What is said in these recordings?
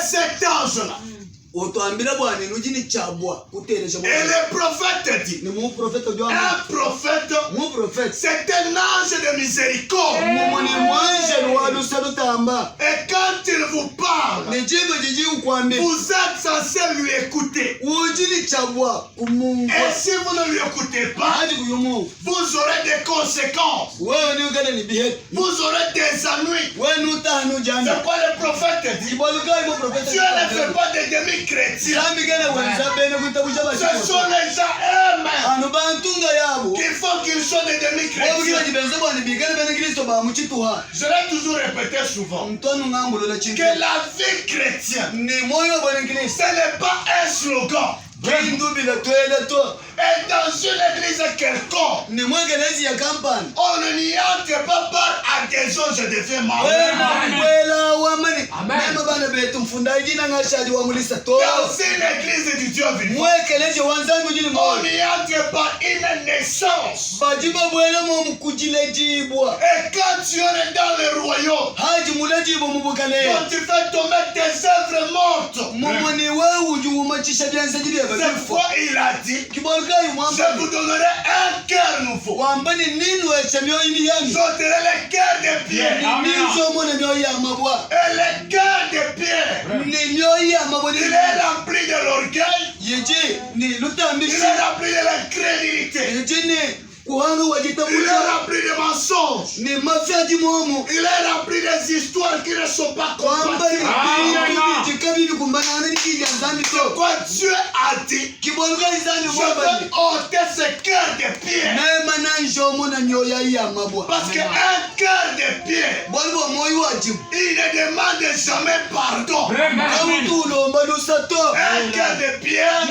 cet ange-là. Et le prophète dit, un prophète, c'est un ange de miséricorde. Et quand il vous parle, vous êtes censé lui écouter. Et si vous ne lui écoutez pas, vous aurez des conséquences. Vous aurez des ennuis. C'est quoi le prophète dit? Dieu ne fait pas des demi-chrétiens. Ce sont les gens eux-mêmes qui font qu'ils soient des demi-chrétiens. Je l'ai toujours répété souvent que la vie chrétienne, ce n'est pas un slogan. Et dans une église quelconque, on ne n'y entre pas par adhésion, je deviens marié. Dans une église du Dieu vivant, on n'y entre par une naissance. Et quand tu es dans le royaume, quand tu fais tomber tes œuvres mortes, cette fois il a dit, je vous donnerai un cœur nouveau. J'ôterai le cœur de pierre. Et le cœur de pierre, il est rempli de l'orgueil. Il est rempli de l'incrédulité. Il est rempli de mensonges. Il est rempli des histoires qui ne sont pas compatibles. Quoi Dieu a dit, je veux ôter ce cœur de pierre. Parce qu'un cœur de pierre, il ne demande jamais pardon. Un cœur de pierre,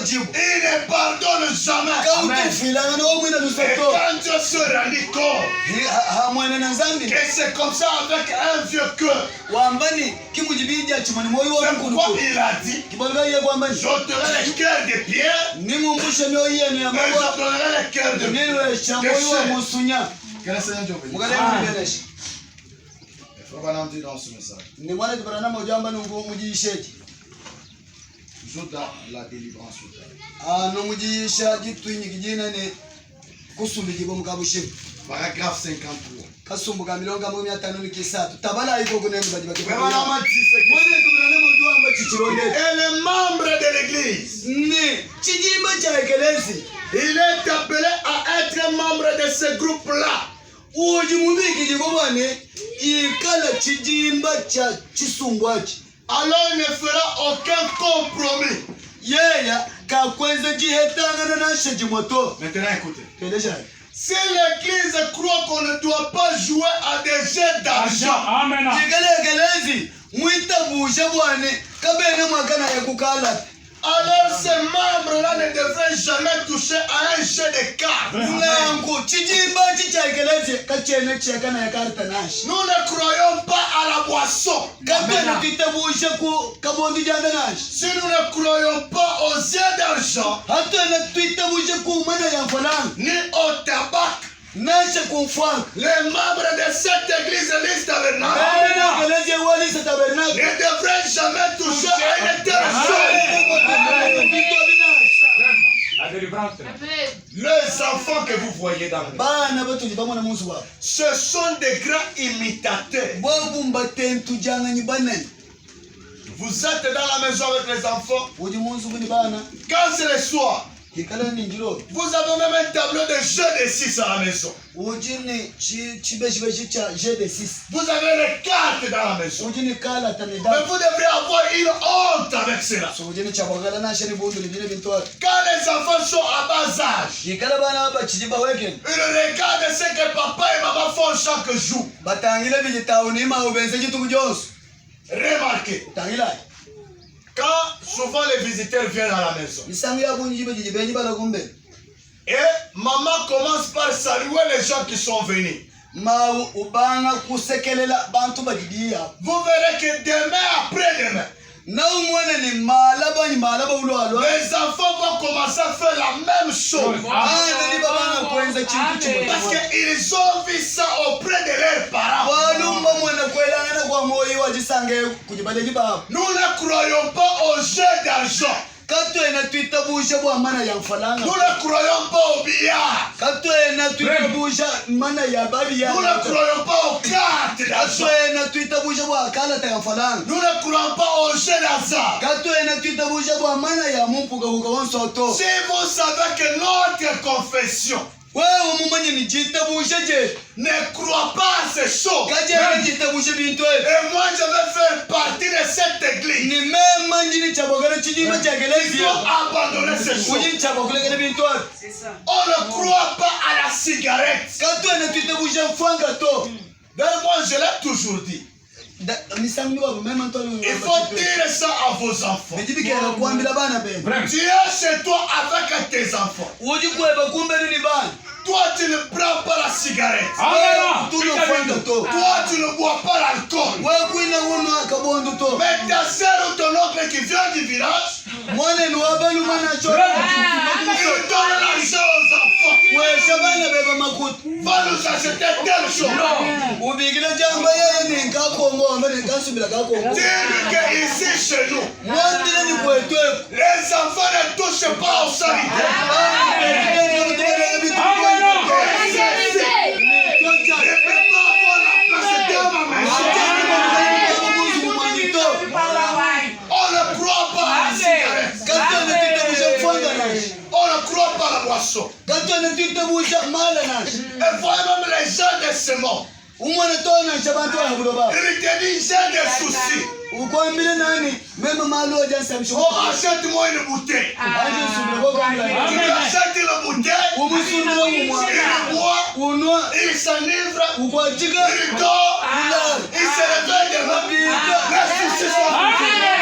il ne pardonne jamais. Et quand Dieu se rendit compte que c'est comme ça avec un vieux cœur, c'est pourquoi il a dit, j'ôterai le cœur de pierre et j'ôterai le cœur de chair. Que le Seigneur Dieu bénisse. Il faut qu'on entre dans ce message. Toujours dans la délivrance. Paragraphe 53. Et le membre de l'église, il est appelé à être membre de ce groupe-là. Alors il ne fera aucun compromis. Maintenant écoutez. Si l'église croit qu'on ne doit pas jouer à des jeux d'argent, alors ces membres-là ne devraient jamais toucher à un jeu de cartes. Nous ne croyons pas à la boisson. Si nous ne croyons pas aux yeux d'argent, ni au tabac, les membres de cette église liste tabernacle ne devraient jamais toucher à une telle chose. Les enfants que vous voyez dans le monde, ce sont des grands imitateurs. Vous êtes dans la maison avec les enfants. Quand c'est le soir, vous avez même un tableau de jeu de 6 à la maison. Vous avez les cartes dans la maison. Mais vous devrez avoir une honte avec cela. Quand les enfants sont à bas âge, ils regardent ce que papa et maman font chaque jour. Remarquez. Quand souvent les visiteurs viennent à la maison et maman commence par saluer les gens qui sont venus, vous verrez que demain après-demain, Les enfants vont commencer à faire la même chose. Parce qu'ils ont vu ça auprès de leurs parents. Nous ne croyons pas au jeu d'argent. Nous ne croyons pas au billard. Nous ne croyons pas aux cartes d'argent. Nous ne croyons pas au jeu d'hasard. Si vous savez que notre confession ne croit pas à ces choses, et moi je vais faire partie de cette église, il faut abandonner ces choses. On ne croit pas à la cigarette. D'ailleurs, moi je l'ai toujours dit. Il faut dire ça à vos enfants. Tu es chez toi avec tes enfants. Toi tu ne prends pas la cigarette. Toi tu ne bois pas l'alcool. Mais ta soeur ou ton oncle qui vient du village, il donne l'argent aux enfants. Va nous acheter telle chose. Dis-lui qu'ici chez nous, les enfants ne touchent pas au sanitaire. On ne croit pas à la cigarette. On ne croit pas à la boisson. Et voyez même les gens de ce monde. Il te dit j'ai des soucis. Achète-moi une bouteille. Tu achètes une bouteille, il boit, il s'enivre, il dort, il se réveille demain. Les soucis sont finis.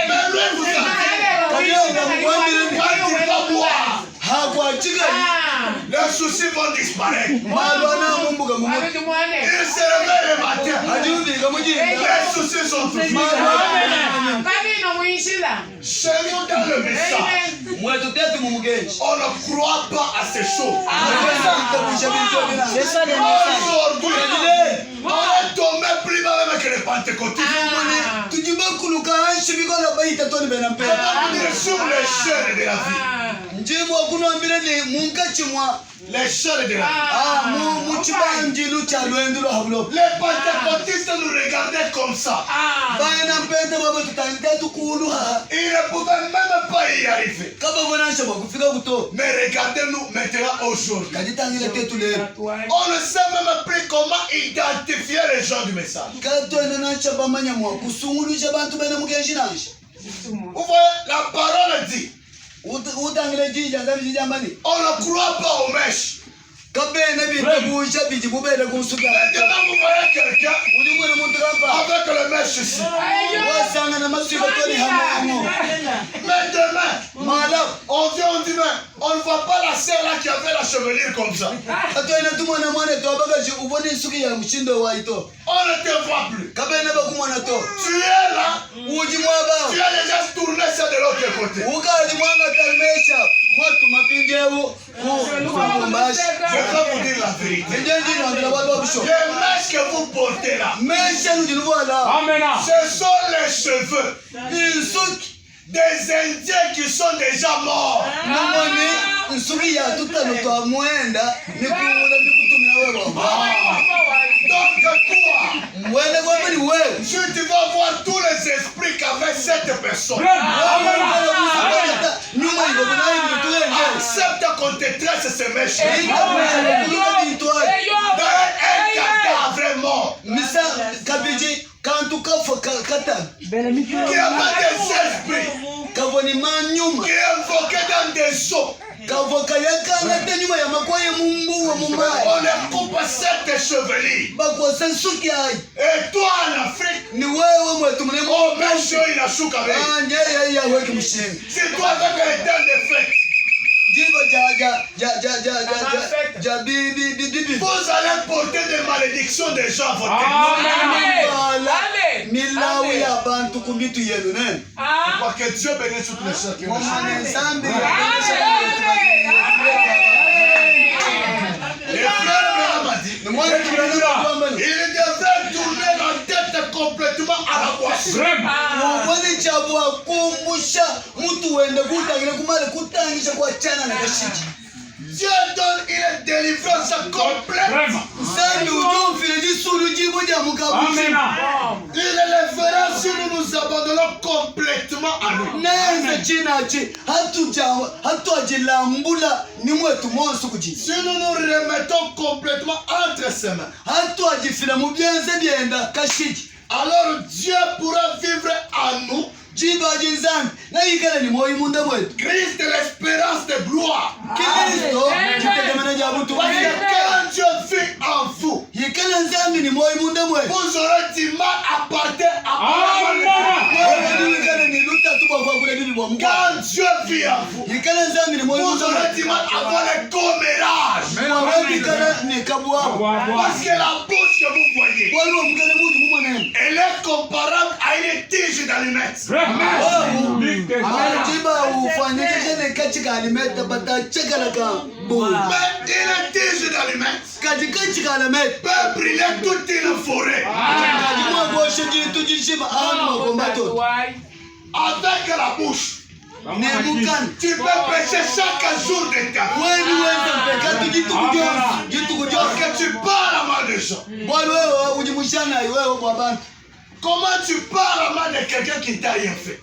Mais lui vous a dit, quand il va boire, les soucis vont disparaître. Il se réveille le matin. Les soucis sont finis. Chez nous dans le message, on ne croit pas à ces choses. Aujourd'hui, on est tombé plus bas même que les pentecôtistes. Sur les chaînes de la vie. Les chaînes de la vie. Les pentecôtistes nous regardaient comme ça. Ils ne pouvaient même pas y arriver. Mais regardez-nous maintenant aujourd'hui. On ne sait même plus comment identifier les gens du message. Vous voyez, la parole dit, on ne croit pas aux mèches. Maintenant vous voyez quelqu'un avec le mèche ici. Mais demain, on vient, on dit, mais on ne voit pas la sœur là qui avait la chevelure comme ça. On ne te voit plus. Tu es là, tu as déjà tourné ça de l'autre côté. Je vais vous dire la vérité. Les mèches que vous portez là, ce sont les cheveux des Indiens qui sont déjà morts. Donc toi, tu vas voir tous les esprits qu'avait cette personne. Accepte qu'on te tresse ces mèches. Un cadavre mort qui avait des esprits qui invoquaient dans des eaux. On leur coupe cette chevelure. Et toi en Afrique, oh monsieur il a chou avec. C'est toi avec les dents de fête. Vous allez porter des malédictions des gens à votre tête. tukumbitu yenu nene. Pour que Dieu bénisse toutes les choses. Il devait tourner la tête complètement à la boisson. Dieu donne une délivrance complète. Il est le fera si nous nous abandonnons complètement à nous. Si nous nous remettons complètement entre ses mains, alors Dieu pourra vivre en nous. Christ est l'espérance de gloire. Parce que quand Dieu vit en vous, vous aurez du mal à partir à quand Dieu vit en vous, vous aurez du mal à avoir le commérage. Parce que la bouche que vous voyez, elle est comparable à une tige d'allumettes. Mais une tige d'allumettes peut brûler toute une forêt. Avec la bouche, tu peux pécher chaque jour de ta vie. Parce que tu parles à mal de gens. Comment tu parles à mal de quelqu'un qui t'a rien fait?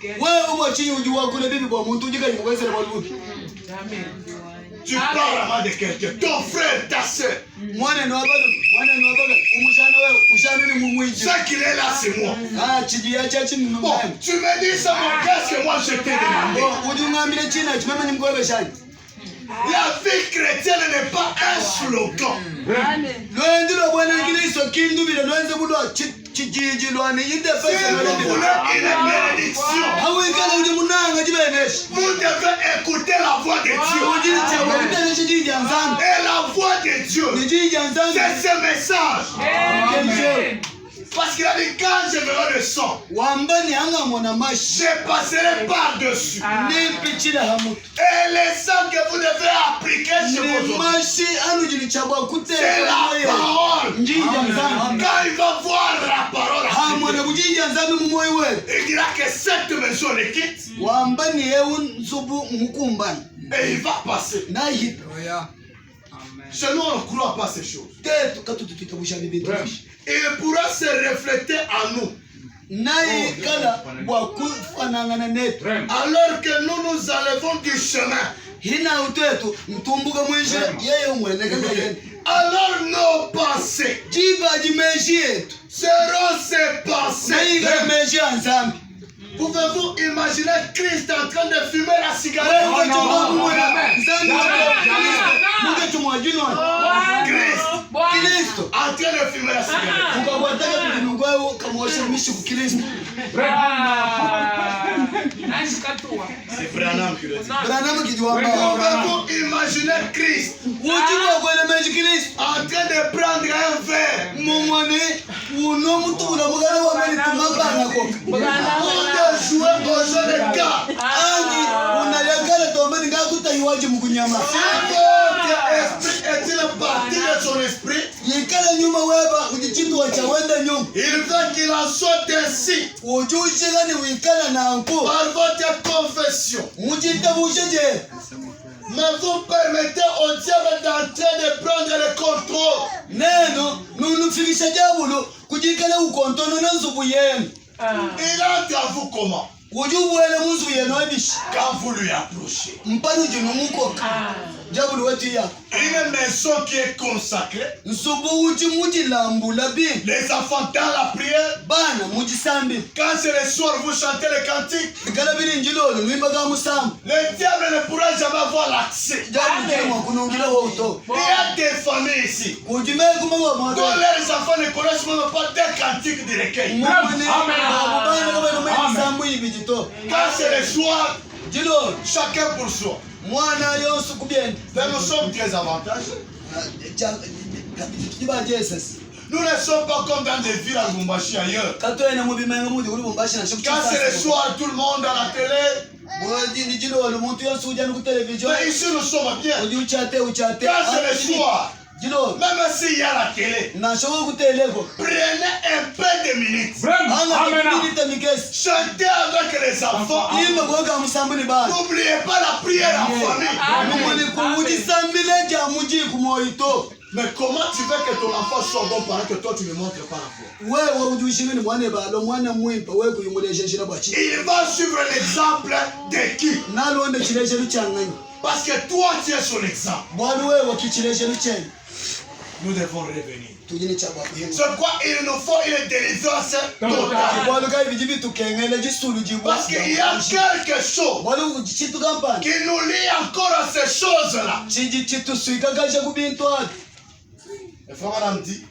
Tu parles à mal de quelqu'un, ton frère, ta soeur. Ce qu'il est là, c'est moi. Bon, tu me dis ça, mon qu'est-ce que moi je t'ai demandé? La vie chrétienne n'est pas un slogan. Si vous voulez une bénédiction, vous devez écouter la voix de Dieu. Et la voix de Dieu, c'est ce message. Parce qu'il a dit, quand je verrai le sang, je passerai par-dessus. Et le sang que vous devez appliquer sur vos autres, c'est la parole. Quand il va voir la parole, il dira que cette maison le quitte. Et il va passer. Chez nous, on ne croit pas ces choses. Et il pourra se refléter en nous. Alors que nous nous enlevons du chemin. Alors nos pensées seront ces pensées. Pouvez-vous imaginer Christ en train de fumer la cigarette? Christ en train de fumer la cigarette. C'est Branham qui le dit. Pouvez-vous imaginer Christ en train de prendre un verre de jouer au jeu de cartes? Votre esprit est-il parti de son esprit? Il veut qu'il en soit ainsi par votre confession. Mais vous permettez au diable d'entrer de prendre le contrôle. Il entre à vous comment? Quand vous lui approchez. Une maison qui est consacrée. Les enfants dans la prière. Quand c'est le soir, vous chantez le cantique. Le diable ne pourra jamais avoir l'accès. Il y a des familles ici dont leurs enfants ne connaissent même pas des cantiques de recueil. Quand c'est le soir, chacun pour soi. Mais nous sommes très avantagés. Nous ne sommes pas comme dans des villes à Lubumbashi ailleurs. Quand c'est le soir, tout le monde à la télé. Mais ici nous sommes bien. Quand c'est le soir, même s'il y a la télé, prenez un peu de minutes. Chantez avec les enfants. N'oubliez pas la prière en famille. Mais comment tu veux que ton enfant soit bon pendant que toi tu ne montres pas la foi? Il va suivre l'exemple de qui? Parce que toi tu es son exemple. Nous devons revenir. C'est quoi il nous faut une délivrance totale. Parce qu'il y a quelque chose qui nous lie encore à ces choses-là. Et frère madame dit